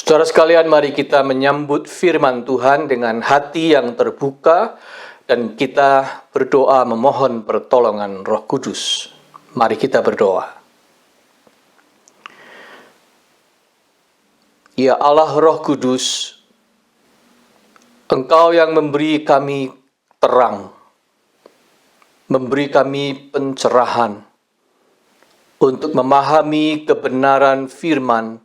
Saudara sekalian, mari kita menyambut firman Tuhan dengan hati yang terbuka dan kita berdoa memohon pertolongan Roh Kudus. Mari kita berdoa. Ya Allah Roh Kudus, Engkau yang memberi kami terang, memberi kami pencerahan untuk memahami kebenaran firman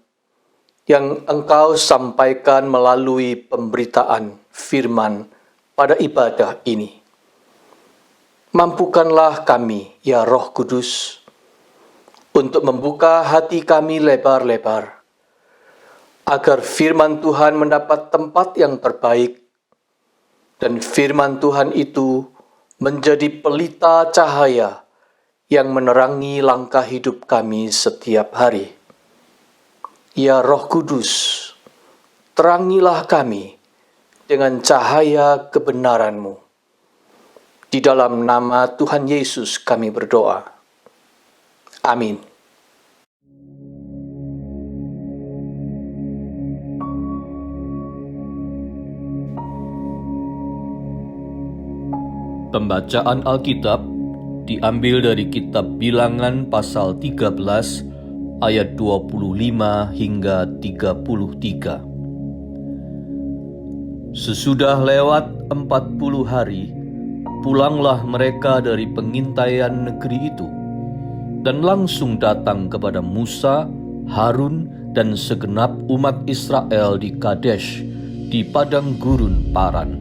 yang Engkau sampaikan melalui pemberitaan firman pada ibadah ini. Mampukanlah kami, ya Roh Kudus, untuk membuka hati kami lebar-lebar, agar firman Tuhan mendapat tempat yang terbaik, dan firman Tuhan itu menjadi pelita cahaya yang menerangi langkah hidup kami setiap hari. Ya Roh Kudus, terangilah kami dengan cahaya kebenaran-Mu. Di dalam nama Tuhan Yesus kami berdoa. Amin. Pembacaan Alkitab diambil dari kitab Bilangan pasal 13 ayat 25 hingga 33. Sesudah lewat 40 hari, pulanglah mereka dari pengintaian negeri itu, dan langsung datang kepada Musa, Harun, dan segenap umat Israel di Kadesh, di padang gurun Paran.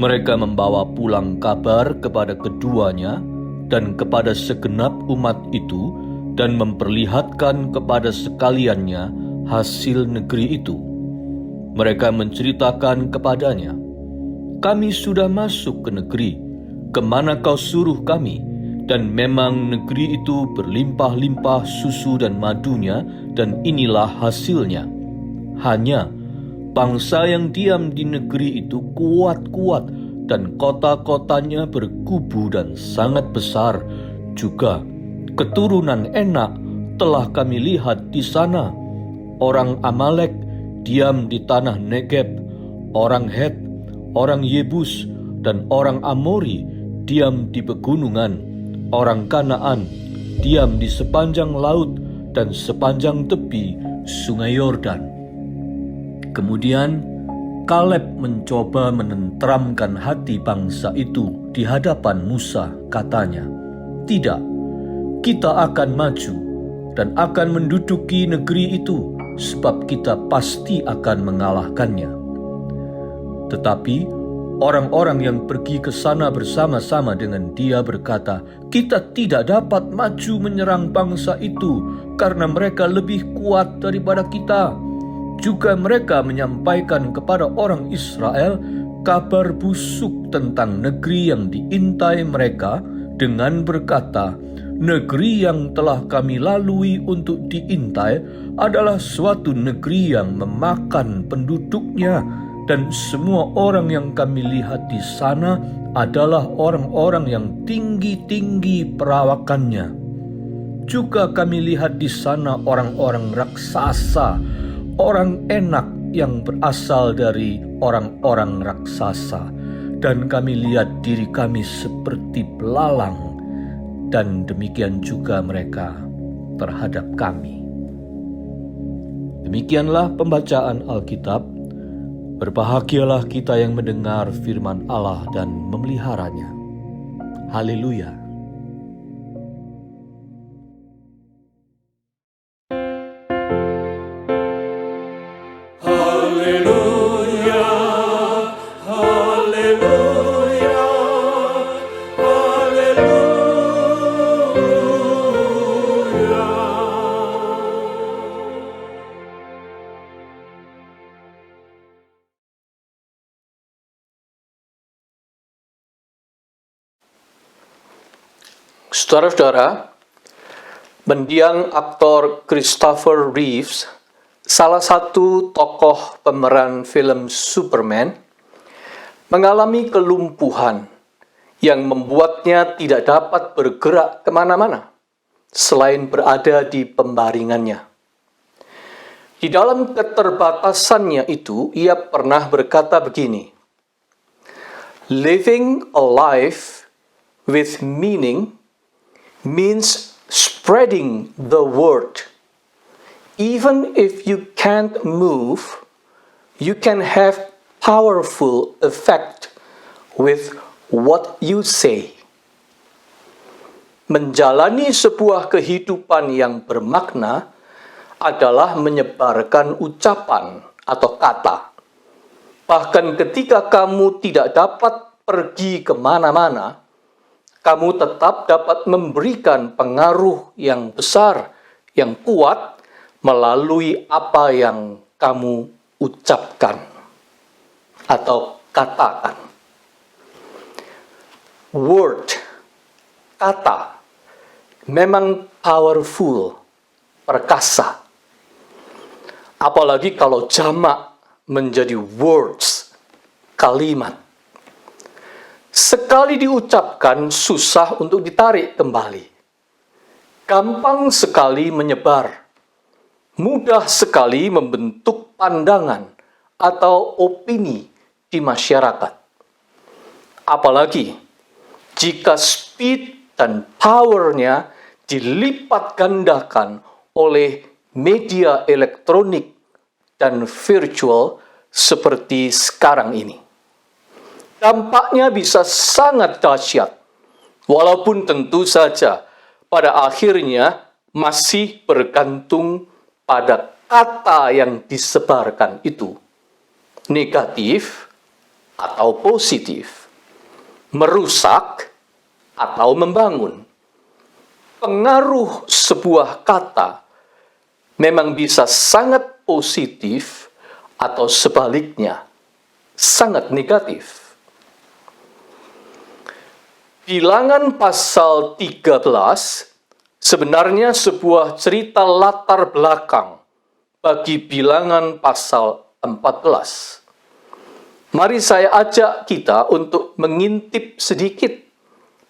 Mereka membawa pulang kabar kepada keduanya dan kepada segenap umat itu, dan memperlihatkan kepada sekaliannya hasil negeri itu. Mereka menceritakan kepadanya, "Kami sudah masuk ke negeri, kemana kau suruh kami, dan memang negeri itu berlimpah-limpah susu dan madunya, dan inilah hasilnya. Hanya bangsa yang diam di negeri itu kuat-kuat, dan kota-kotanya berkubu dan sangat besar. Juga keturunan Enak telah kami lihat di sana. Orang Amalek diam di tanah Negeb, orang Het, orang Yebus, dan orang Amori diam di pegunungan. Orang Kanaan diam di sepanjang laut dan sepanjang tepi sungai Yordan." Kemudian Kaleb mencoba menenteramkan hati bangsa itu di hadapan Musa, katanya, "Tidak, kita akan maju dan akan menduduki negeri itu, sebab kita pasti akan mengalahkannya." Tetapi orang-orang yang pergi ke sana bersama-sama dengan dia berkata, "Kita tidak dapat maju menyerang bangsa itu, karena mereka lebih kuat daripada kita." Juga mereka menyampaikan kepada orang Israel kabar busuk tentang negeri yang diintai mereka dengan berkata, "Negeri yang telah kami lalui untuk diintai adalah suatu negeri yang memakan penduduknya, dan semua orang yang kami lihat di sana adalah orang-orang yang tinggi-tinggi perawakannya. Juga kami lihat di sana orang-orang raksasa, orang Enak yang berasal dari orang-orang raksasa, dan kami lihat diri kami seperti belalang, dan demikian juga mereka terhadap kami." Demikianlah pembacaan Alkitab. Berbahagialah kita yang mendengar firman Allah dan memeliharanya. Haleluya. Saudara-saudara, mendiang aktor Christopher Reeves, salah satu tokoh pemeran film Superman, mengalami kelumpuhan yang membuatnya tidak dapat bergerak kemana-mana selain berada di pembaringannya. Di dalam keterbatasannya itu, ia pernah berkata begini, "Living a life with meaning means spreading the word. Even if you can't move, you can have powerful effect with what you say." Menjalani sebuah kehidupan yang bermakna adalah menyebarkan ucapan atau kata. Bahkan ketika kamu tidak dapat pergi kemana-mana, kamu tetap dapat memberikan pengaruh yang besar, yang kuat, melalui apa yang kamu ucapkan atau katakan. Word, kata, memang powerful, perkasa. Apalagi kalau jamak menjadi words, kalimat. Sekali diucapkan, susah untuk ditarik kembali. Gampang sekali menyebar. Mudah sekali membentuk pandangan atau opini di masyarakat. Apalagi jika speed dan powernya dilipat gandakan oleh media elektronik dan virtual seperti sekarang ini. Dampaknya bisa sangat dahsyat, walaupun tentu saja pada akhirnya masih bergantung pada kata yang disebarkan itu, negatif atau positif, merusak atau membangun. Pengaruh sebuah kata memang bisa sangat positif atau sebaliknya, sangat negatif. Bilangan pasal 13 sebenarnya sebuah cerita latar belakang bagi bilangan pasal 14. Mari saya ajak kita untuk mengintip sedikit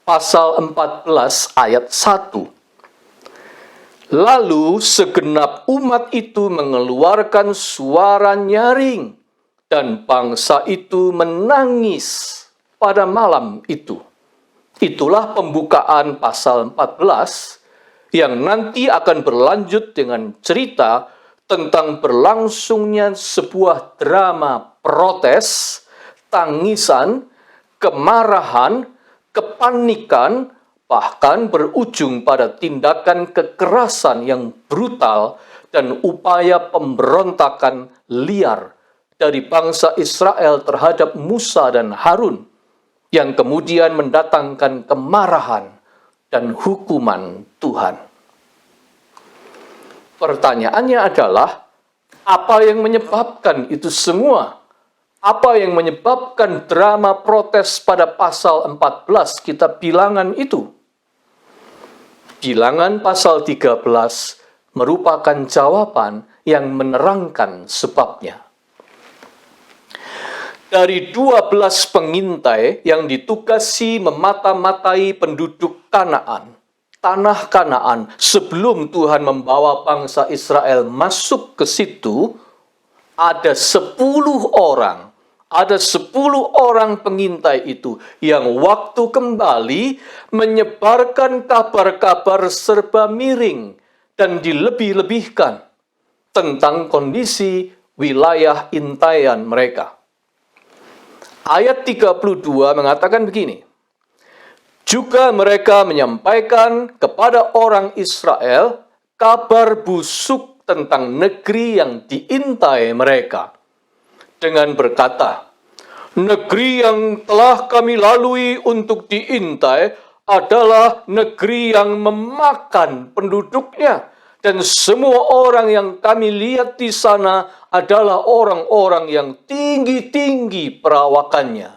pasal 14 ayat 1. Lalu segenap umat itu mengeluarkan suara nyaring, dan bangsa itu menangis pada malam itu. Itulah pembukaan pasal 14 yang nanti akan berlanjut dengan cerita tentang berlangsungnya sebuah drama protes, tangisan, kemarahan, kepanikan, bahkan berujung pada tindakan kekerasan yang brutal dan upaya pemberontakan liar dari bangsa Israel terhadap Musa dan Harun, yang kemudian mendatangkan kemarahan dan hukuman Tuhan. Pertanyaannya adalah, apa yang menyebabkan itu semua? Apa yang menyebabkan drama protes pada pasal 14 kitab Bilangan itu? Bilangan pasal 13 merupakan jawaban yang menerangkan sebabnya. Dari 12 pengintai yang ditugasi memata-matai penduduk Kanaan, tanah Kanaan, sebelum Tuhan membawa bangsa Israel masuk ke situ, ada 10 orang. Ada 10 orang pengintai itu yang waktu kembali menyebarkan kabar-kabar serba miring dan dilebih-lebihkan tentang kondisi wilayah intaian mereka. Ayat 32 mengatakan begini, juga mereka menyampaikan kepada orang Israel kabar busuk tentang negeri yang diintai mereka, dengan berkata, negeri yang telah kami lalui untuk diintai adalah negeri yang memakan penduduknya, dan semua orang yang kami lihat di sana adalah orang-orang yang tinggi-tinggi perawakannya.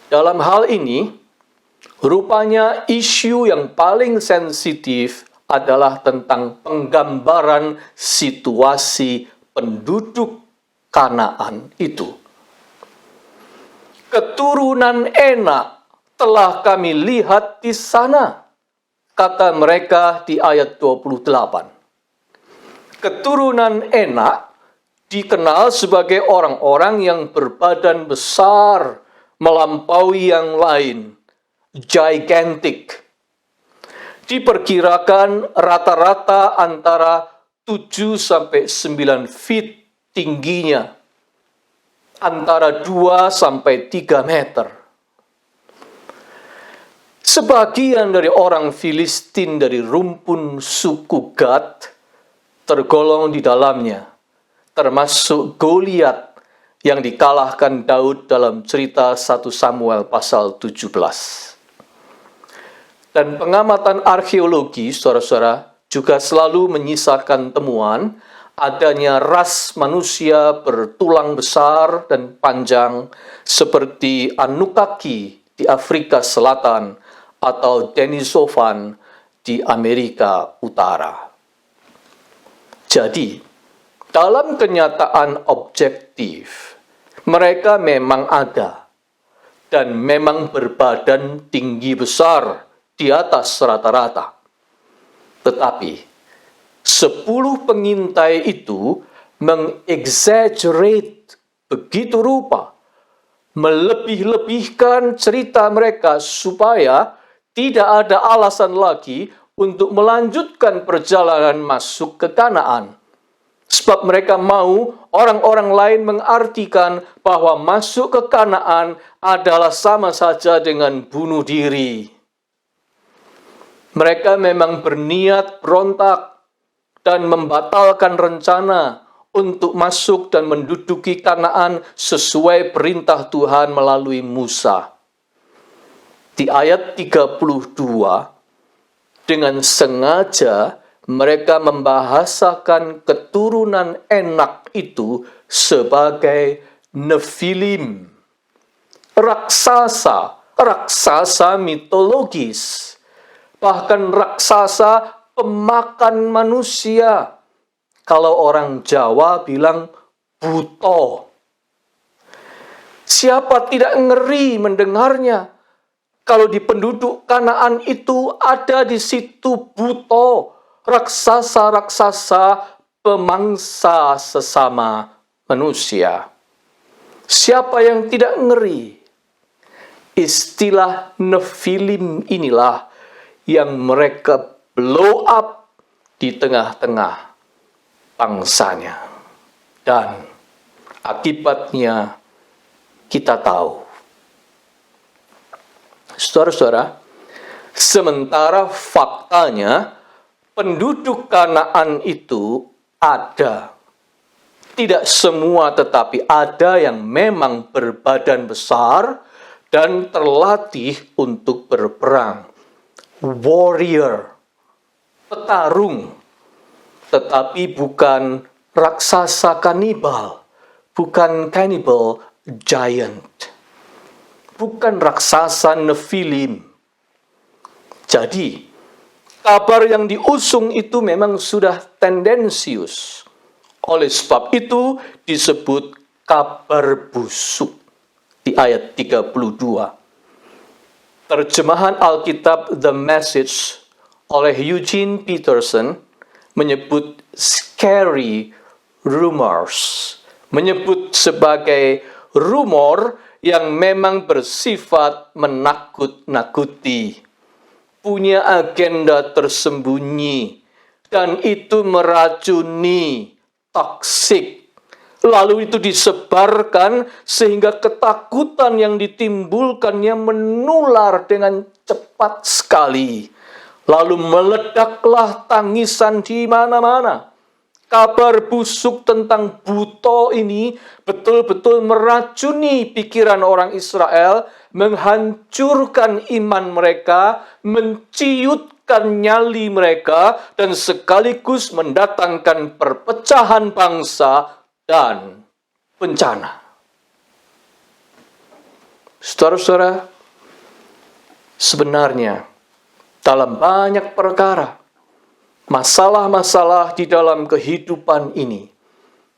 Dalam hal ini, rupanya isu yang paling sensitif adalah tentang penggambaran situasi penduduk Kanaan itu. Keturunan Enak telah kami lihat di sana, kata mereka di ayat 28. Keturunan Enak dikenal sebagai orang-orang yang berbadan besar melampaui yang lain, gigantic. Diperkirakan rata-rata antara 7 sampai 9 feet tingginya, antara 2 sampai 3 meter. Sebagian dari orang Filistin dari rumpun suku Gad tergolong di dalamnya, termasuk Goliat yang dikalahkan Daud dalam cerita 1 Samuel pasal 17. Dan pengamatan arkeologi, saudara-saudara, juga selalu menyisakan temuan adanya ras manusia bertulang besar dan panjang seperti Anunnaki di Afrika Selatan atau Denisovan di Amerika Utara. Jadi, dalam kenyataan objektif, mereka memang ada dan memang berbadan tinggi besar di atas rata-rata. Tetapi 10 pengintai itu mengexaggerate begitu rupa, melebih-lebihkan cerita mereka supaya tidak ada alasan lagi untuk melanjutkan perjalanan masuk ke Kanaan. Sebab mereka mau orang-orang lain mengartikan bahwa masuk ke Kanaan adalah sama saja dengan bunuh diri. Mereka memang berniat berontak dan membatalkan rencana untuk masuk dan menduduki Kanaan sesuai perintah Tuhan melalui Musa. Di ayat 32, dengan sengaja mereka membahasakan keturunan Enak itu sebagai Nephilim, raksasa mitologis. Bahkan raksasa pemakan manusia. Kalau orang Jawa bilang buto. Siapa tidak ngeri mendengarnya? Kalau di penduduk Kanaan itu ada di situ buto, raksasa-raksasa pemangsa sesama manusia. Siapa yang tidak ngeri? Istilah Nephilim inilah yang mereka blow up di tengah-tengah bangsanya. Dan akibatnya kita tahu. Saudara-saudara, sementara faktanya penduduk Kanaan itu ada. Tidak semua, tetapi ada yang memang berbadan besar dan terlatih untuk berperang. Warrior, petarung, tetapi bukan raksasa kanibal, bukan cannibal giant, bukan raksasa Nephilim. Jadi, kabar yang diusung itu memang sudah tendensius. Oleh sebab itu disebut kabar busuk di ayat 32. Terjemahan Alkitab The Message oleh Eugene Peterson menyebut scary rumors, menyebut sebagai rumor yang memang bersifat menakut-nakuti, punya agenda tersembunyi, dan itu meracuni, toksik. Lalu itu disebarkan sehingga ketakutan yang ditimbulkannya menular dengan cepat sekali. Lalu meledaklah tangisan di mana-mana. Kabar busuk tentang buto ini betul-betul meracuni pikiran orang Israel, menghancurkan iman mereka, menciutkan nyali mereka, dan sekaligus mendatangkan perpecahan bangsa dan bencana. Saudara-saudara, sebenarnya dalam banyak perkara, masalah-masalah di dalam kehidupan ini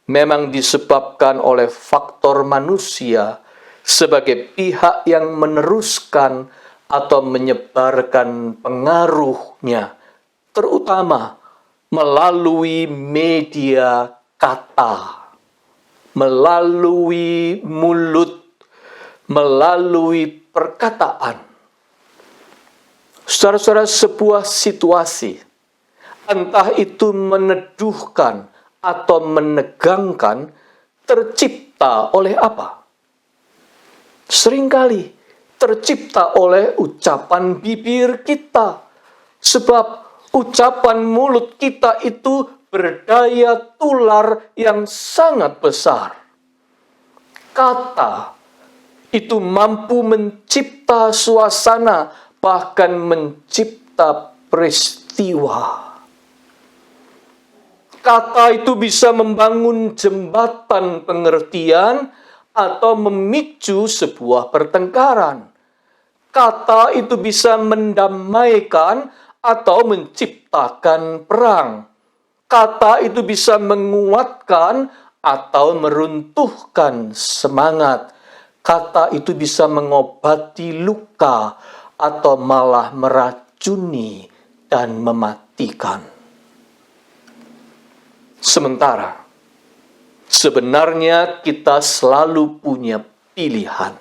memang disebabkan oleh faktor manusia sebagai pihak yang meneruskan atau menyebarkan pengaruhnya, terutama melalui media kata, melalui mulut, melalui perkataan. Saudara-saudara, sebuah situasi, entah itu meneduhkan atau menegangkan, tercipta oleh apa? Seringkali tercipta oleh ucapan bibir kita. Sebab ucapan mulut kita itu berdaya tular yang sangat besar. Kata itu mampu mencipta suasana, bahkan mencipta peristiwa. Kata itu bisa membangun jembatan pengertian atau memicu sebuah pertengkaran. Kata itu bisa mendamaikan atau menciptakan perang. Kata itu bisa menguatkan atau meruntuhkan semangat. Kata itu bisa mengobati luka atau malah meracuni dan mematikan. Sementara, sebenarnya kita selalu punya pilihan.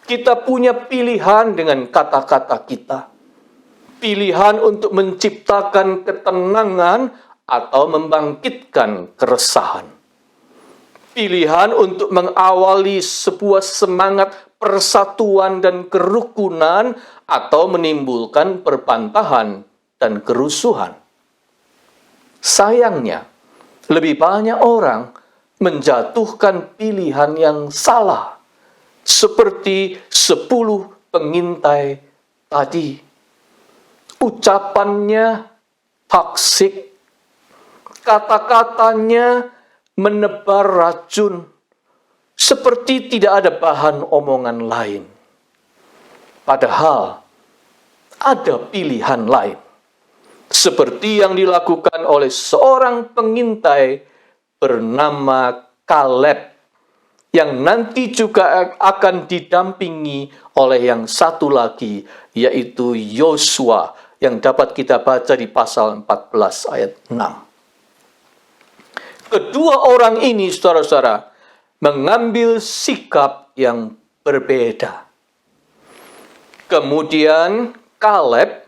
Kita punya pilihan dengan kata-kata kita. Pilihan untuk menciptakan ketenangan atau membangkitkan keresahan. Pilihan untuk mengawali sebuah semangat persatuan dan kerukunan atau menimbulkan perbantahan dan kerusuhan. Sayangnya, lebih banyak orang menjatuhkan pilihan yang salah, seperti 10 pengintai tadi. Ucapannya toksik, kata-katanya menebar racun, seperti tidak ada bahan omongan lain. Padahal ada pilihan lain, seperti yang dilakukan oleh seorang pengintai bernama Kaleb, yang nanti juga akan didampingi oleh yang satu lagi, yaitu Yosua, yang dapat kita baca di pasal 14 ayat 6. Kedua orang ini, saudara-saudara, mengambil sikap yang berbeda. Kemudian Kaleb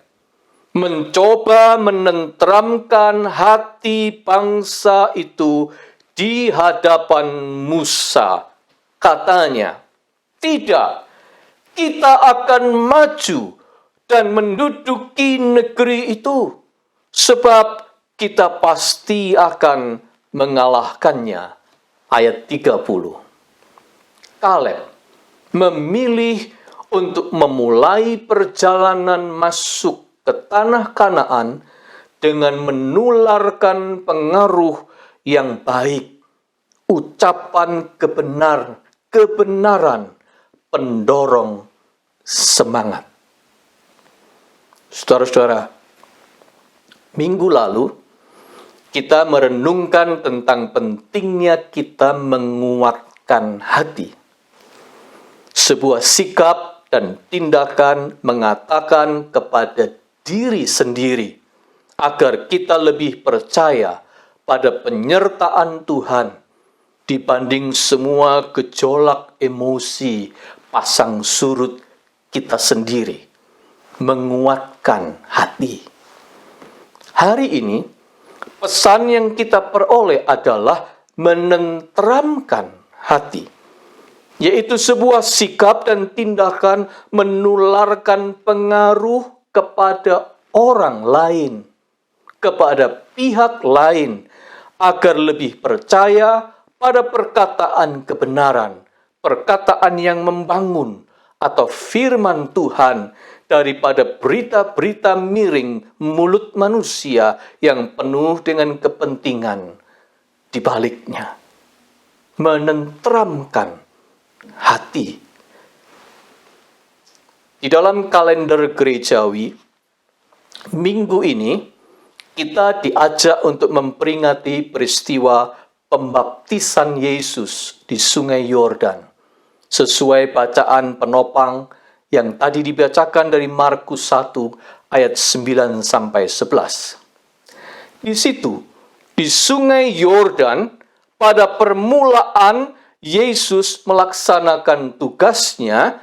mencoba menenteramkan hati bangsa itu di hadapan Musa. Katanya, "Tidak, kita akan maju dan menduduki negeri itu, sebab kita pasti akan mengalahkannya." Ayat 30. Kaleb memilih untuk memulai perjalanan masuk ke tanah Kanaan dengan menularkan pengaruh yang baik, ucapan kebenaran, pendorong semangat. Saudara-saudara, minggu lalu kita merenungkan tentang pentingnya kita menguatkan hati. Sebuah sikap dan tindakan mengatakan kepada diri sendiri agar kita lebih percaya pada penyertaan Tuhan dibanding semua gejolak emosi pasang surut kita sendiri. Menguatkan hati. Hari ini, pesan yang kita peroleh adalah menenteramkan hati, yaitu sebuah sikap dan tindakan menularkan pengaruh kepada orang lain, kepada pihak lain, agar lebih percaya pada perkataan kebenaran, perkataan yang membangun, atau firman Tuhan, daripada berita-berita miring mulut manusia yang penuh dengan kepentingan di baliknya. Menenteramkan hati. Di dalam kalender gerejawi, minggu ini kita diajak untuk memperingati peristiwa pembaptisan Yesus di Sungai Yordan, sesuai bacaan penopang yang tadi dibacakan dari Markus 1 ayat 9 sampai 11. Di situ, di Sungai Yordan, pada permulaan Yesus melaksanakan tugasnya,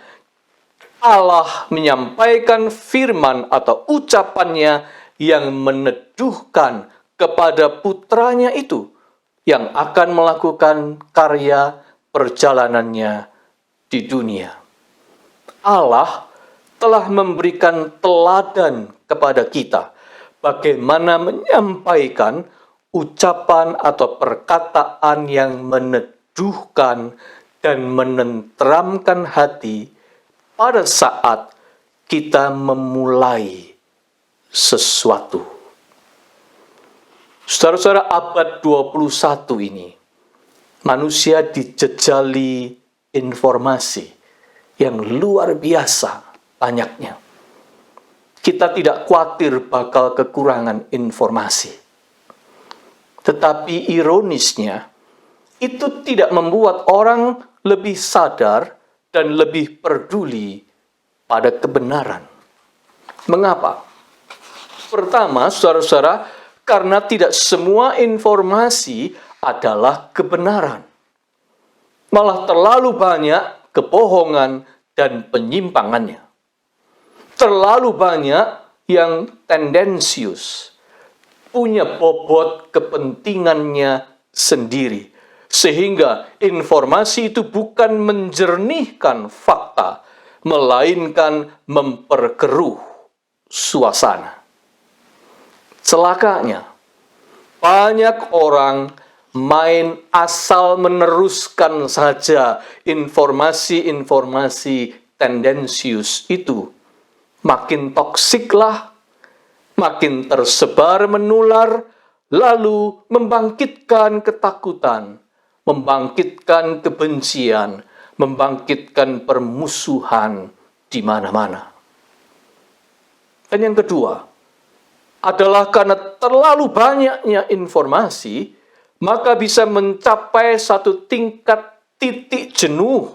Allah menyampaikan firman atau ucapannya yang meneduhkan kepada putranya itu yang akan melakukan karya perjalanannya di dunia. Allah telah memberikan teladan kepada kita bagaimana menyampaikan ucapan atau perkataan yang meneduhkan dan menenteramkan hati pada saat kita memulai sesuatu. Saudara-saudara, abad 21 ini, manusia dijejali informasi yang luar biasa banyaknya. Kita tidak khawatir bakal kekurangan informasi. Tetapi ironisnya, itu tidak membuat orang lebih sadar dan lebih peduli pada kebenaran. Mengapa? Pertama, saudara-saudara, karena tidak semua informasi adalah kebenaran. Malah terlalu banyak kebohongan dan penyimpangannya. Terlalu banyak yang tendensius, punya bobot kepentingannya sendiri. Sehingga informasi itu bukan menjernihkan fakta, melainkan memperkeruh suasana. Celakanya, banyak orang main asal meneruskan saja informasi-informasi tendensius itu. Makin toksiklah, makin tersebar menular, lalu membangkitkan ketakutan, membangkitkan kebencian, membangkitkan permusuhan di mana-mana. Dan yang kedua, adalah karena terlalu banyaknya informasi, maka bisa mencapai satu tingkat titik jenuh,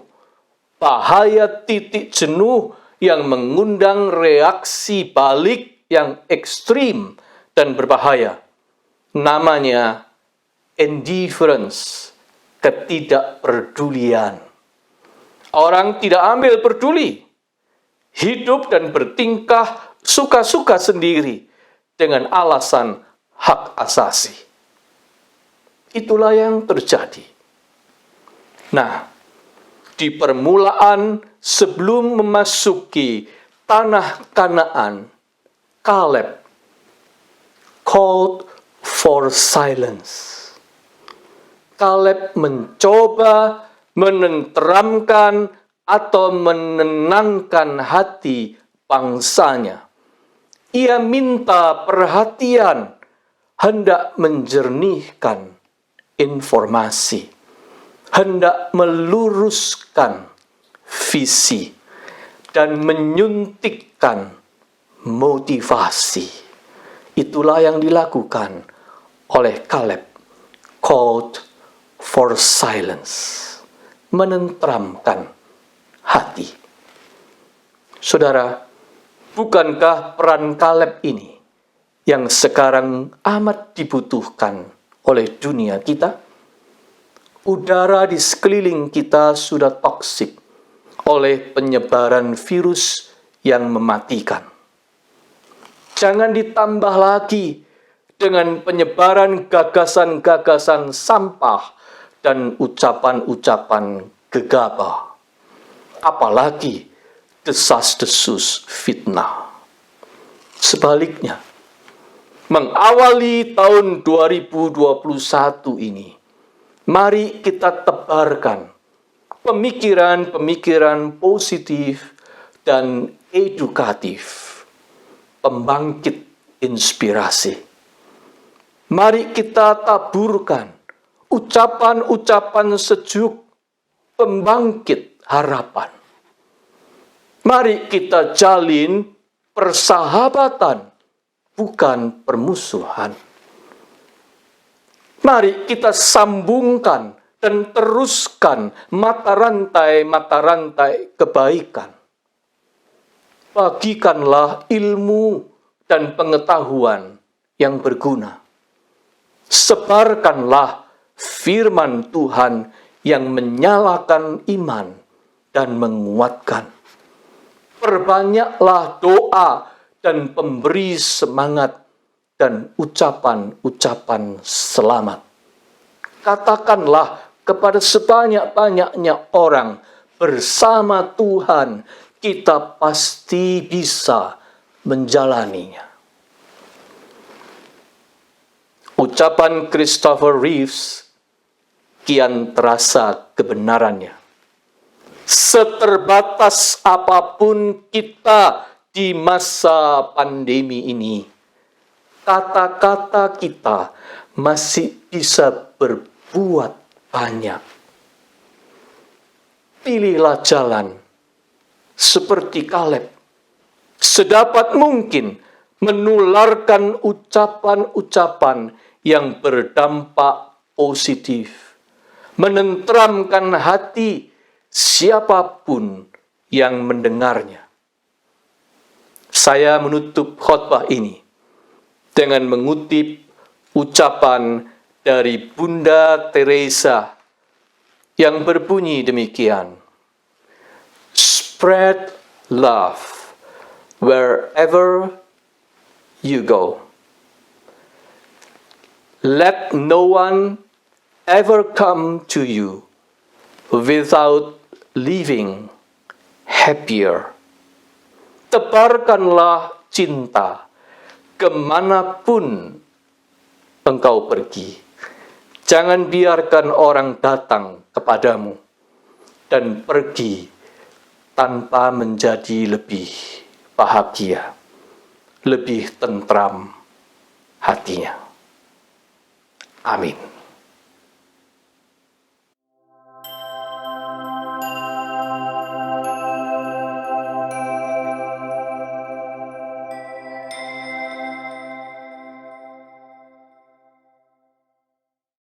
bahaya titik jenuh yang mengundang reaksi balik yang ekstrim dan berbahaya. Namanya indifference, ketidakpedulian. Orang tidak ambil peduli, hidup dan bertingkah suka-suka sendiri dengan alasan hak asasi. Itulah yang terjadi. Nah, di permulaan sebelum memasuki tanah Kanaan, Kaleb called for silence. Kaleb mencoba menenteramkan atau menenangkan hati bangsanya. Ia minta perhatian, hendak menjernihkan informasi, hendak meluruskan visi, dan menyuntikkan motivasi. Itulah yang dilakukan oleh Kaleb, called for silence, menenteramkan hati. Saudara, bukankah peran Kaleb ini yang sekarang amat dibutuhkan oleh dunia kita? Udara di sekeliling kita sudah toksik oleh penyebaran virus yang mematikan. Jangan ditambah lagi dengan penyebaran gagasan-gagasan sampah dan ucapan-ucapan gegabah. Apalagi desas-desus fitnah. Sebaliknya, mengawali tahun 2021 ini, mari kita tebarkan pemikiran-pemikiran positif dan edukatif, pembangkit inspirasi. Mari kita taburkan ucapan-ucapan sejuk, pembangkit harapan. Mari kita jalin persahabatan, bukan permusuhan. Mari kita sambungkan dan teruskan mata rantai kebaikan. Bagikanlah ilmu dan pengetahuan yang berguna. Sebarkanlah firman Tuhan yang menyalakan iman dan menguatkan. Perbanyaklah doa dan pemberi semangat dan ucapan-ucapan selamat. Katakanlah kepada sebanyak-banyaknya orang, bersama Tuhan kita pasti bisa menjalaninya. Ucapan Christopher Reeves kian terasa kebenarannya. Seterbatas apapun kita di masa pandemi ini, kata-kata kita masih bisa berbuat banyak. Pilihlah jalan seperti Kaleb, sedapat mungkin menularkan ucapan-ucapan yang berdampak positif, menenteramkan hati siapapun yang mendengarnya. Saya menutup khotbah ini dengan mengutip ucapan dari Bunda Teresa yang berbunyi demikian. Spread love wherever you go. Let no one ever come to you without leaving happier. Tebarkanlah cinta kemanapun engkau pergi. Jangan biarkan orang datang kepadamu dan pergi tanpa menjadi lebih bahagia, lebih tentram hatinya. Amin.